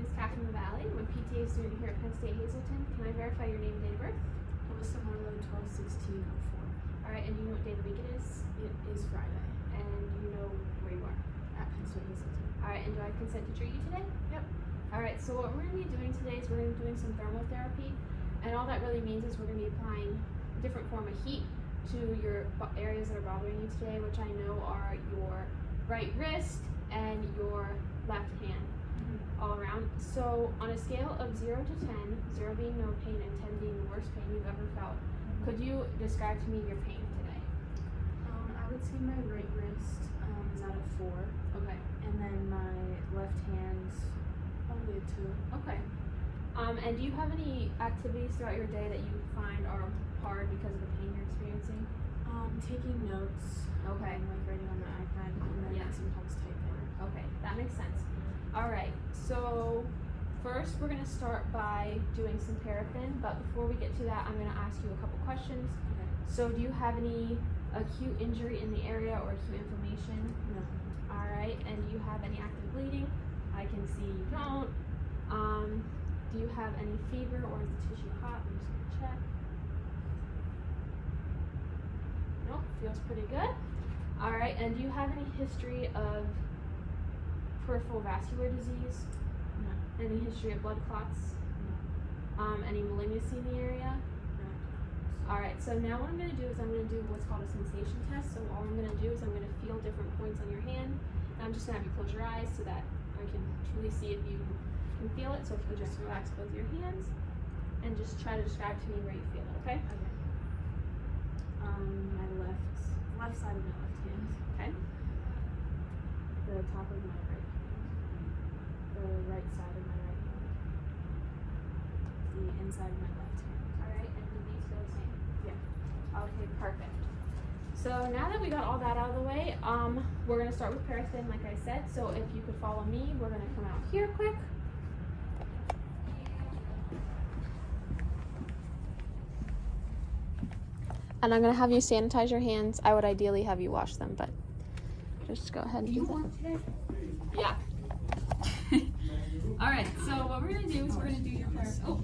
is Catherine Valley. I'm a PTA student here at Penn State Hazleton. Can I verify your name and date of birth? Melissa Marlowe, 12/16/04. Alright, and do you know what day of the week it is? It is Friday And do you know where you are? at Penn State Hazleton. Alright, and do I consent to treat you today? Yep. Alright, so what we're going to be doing today is we're going to be doing some thermotherapy. And all that really means is we're going to be applying a different form of heat to your areas that are bothering you today, which I know are your right wrist and your left hand. All around. So on a scale of 0 to 10, 0 being no pain and 10 being the worst pain you've ever felt, could you describe to me your pain today? I would say my right wrist is at a 4, Okay. and then my left hand's probably a 2. Okay. And do you have any activities throughout your day that you find are hard because of the pain you're experiencing? Taking notes. Okay. Like writing on the iPad, and then Yeah. sometimes typing. Okay, that makes sense. Alright, so first we're going to start by doing some paraffin, but before we get to that, I'm going to ask you a couple questions. Okay. So do you have any acute injury in the area or acute inflammation? No. Alright, and do you have any active bleeding? I can see you don't. Do you have any fever or is the tissue hot? I'm just going to check. Nope, feels pretty good. Alright, and do you have any history of peripheral vascular disease? No. Any history of blood clots? Any malignancy in the area? No. Alright, so now what I'm going to do is I'm going to do what's called a sensation test. So all I'm going to do is I'm going to feel different points on your hand. And I'm just going to have you close your eyes so that I can truly see if you can feel it. So if you could just relax both your hands and just try to describe to me where you feel it, okay? Okay. My left side of my left hand. Okay. The top of my right hand. The right side of my right hand. The inside of my left hand. Alright, and do these feel the same? Yeah. Okay, perfect. So now that we got all that out of the way, we're going to start with paraffin like I said. So if you could follow me, we're going to come out here quick. And I'm going to have you sanitize your hands. I would ideally have you wash them, but just go ahead and do that. Yeah. Alright, so what we're going to do is we're going to do your paraffin. Oh.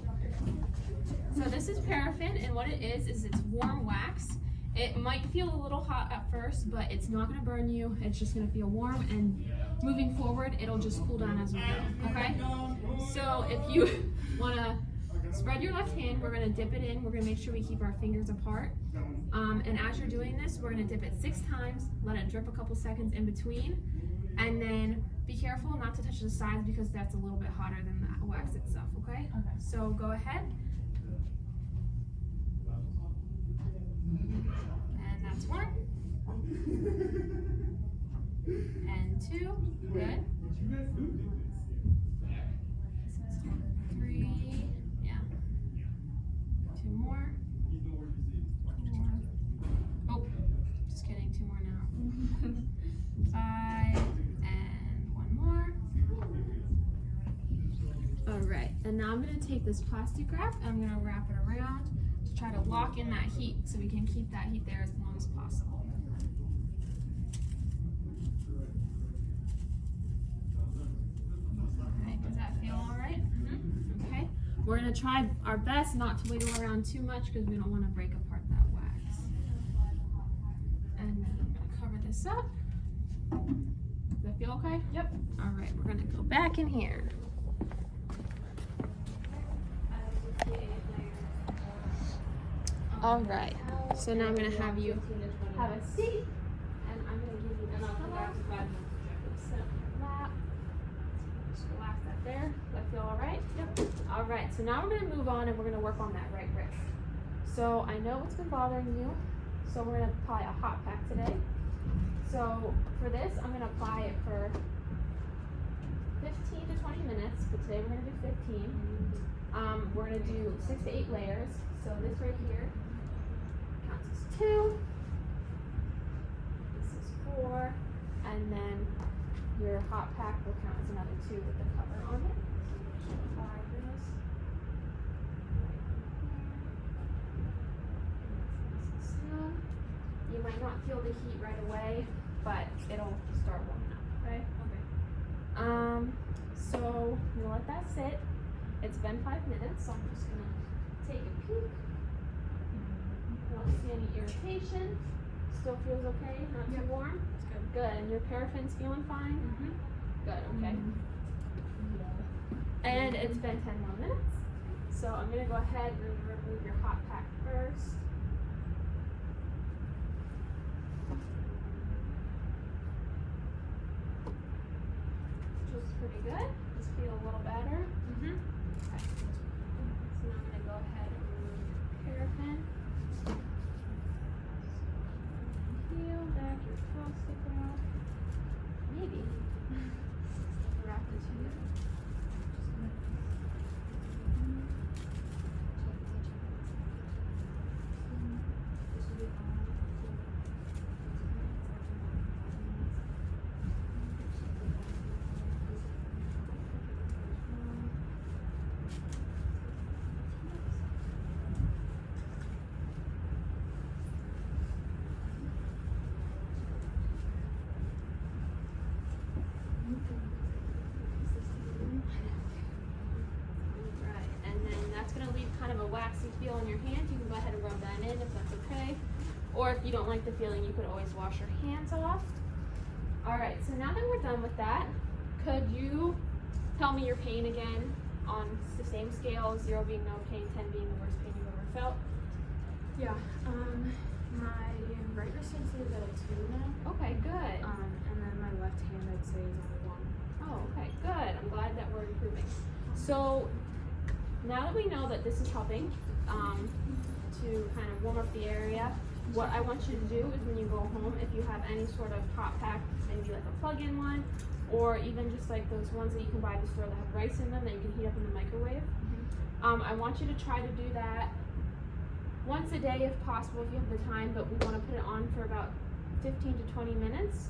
So this is paraffin, and what it is it's warm wax. It might feel a little hot at first, but it's not going to burn you. It's just going to feel warm, and moving forward, it'll just cool down as we go, okay? So if you want to spread your left hand, we're going to dip it in. We're going to make sure we keep our fingers apart. And as you're doing this, we're going to dip it 6 times, let it drip a couple seconds in between, and then be careful not to touch the sides because that's a little bit hotter than the wax itself, okay? Okay. So go ahead. And that's 1. And 2. Good. This is 3. Yeah. 2 more. 2 more. Oh, just kidding. 2 more now. 5. And 1 more. Alright, and now I'm going to take this plastic wrap and I'm going to wrap it around to try to lock in that heat so we can keep that heat there as long as possible. Alright, does that feel alright? Okay, we're going to try our best not to wiggle around too much because we don't want to break apart that wax. And then I'm going to cover this up. Does that feel okay? Yep. Alright, we're going to go back in here. Alright, so now I'm going to have you have a seat, and I'm going to give you this pillow. Sit up in your lap. Just relax that there. Does that feel alright? Yep. Alright, so now we're going to move on and we're going to work on that right wrist. So I know what's been bothering you, so we're going to apply a hot pack today. So for this, I'm going to apply it for 15 to 20 minutes, but today we're going to do 15. We're going to do 6 to 8 layers. So this right here counts as 2. This is 4. And then your hot pack will count as another 2 with the cover on it. So apply this right here. Still. You might not feel the heat right away, but it'll start warming up, okay? Okay. So I'm gonna let that sit. It's been 5 minutes, so I'm just gonna take a peek. Don't see any irritation. Still feels okay, not too warm? It's good. Good, and your paraffin's feeling fine? Mm-hmm. Good, okay. And it's been 10 more minutes. So I'm gonna go ahead and remove your hot pack first. Which is pretty good. Just feel a little better. Mm-hmm. Okay. So now I'm gonna go ahead and remove your paraffin. Peel back your 12 sticker off. Maybe. Wrap the two. Right, and then that's gonna leave kind of a waxy feel in your hand. You can go ahead and rub that in if that's okay. Or if you don't like the feeling, you could always wash your hands off. All right, so now that we're done with that, could you tell me your pain again on the same scale, 0 being no pain, 10 being the worst pain you've ever felt? Yeah. My right wrist I'd say is at a 2 now. Okay, good. And then my left hand I'd say is at a 1. Oh, okay, good. I'm glad that we're improving. So now that we know that this is helping to kind of warm up the area, what I want you to do is when you go home, if you have any sort of hot pack, maybe like a plug-in one, or even just like those ones that you can buy at the store that have rice in them that you can heat up in the microwave, I want you to try to do that once a day if possible, if you have the time, but we want to put it on for about 15 to 20 minutes.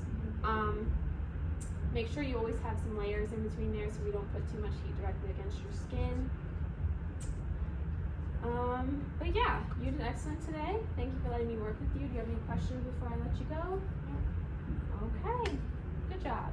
Make sure you always have some layers in between there so we don't put too much heat directly against your skin. But yeah, you did excellent today. Thank you for letting me work with you. Do you have any questions before I let you go? Okay, good job.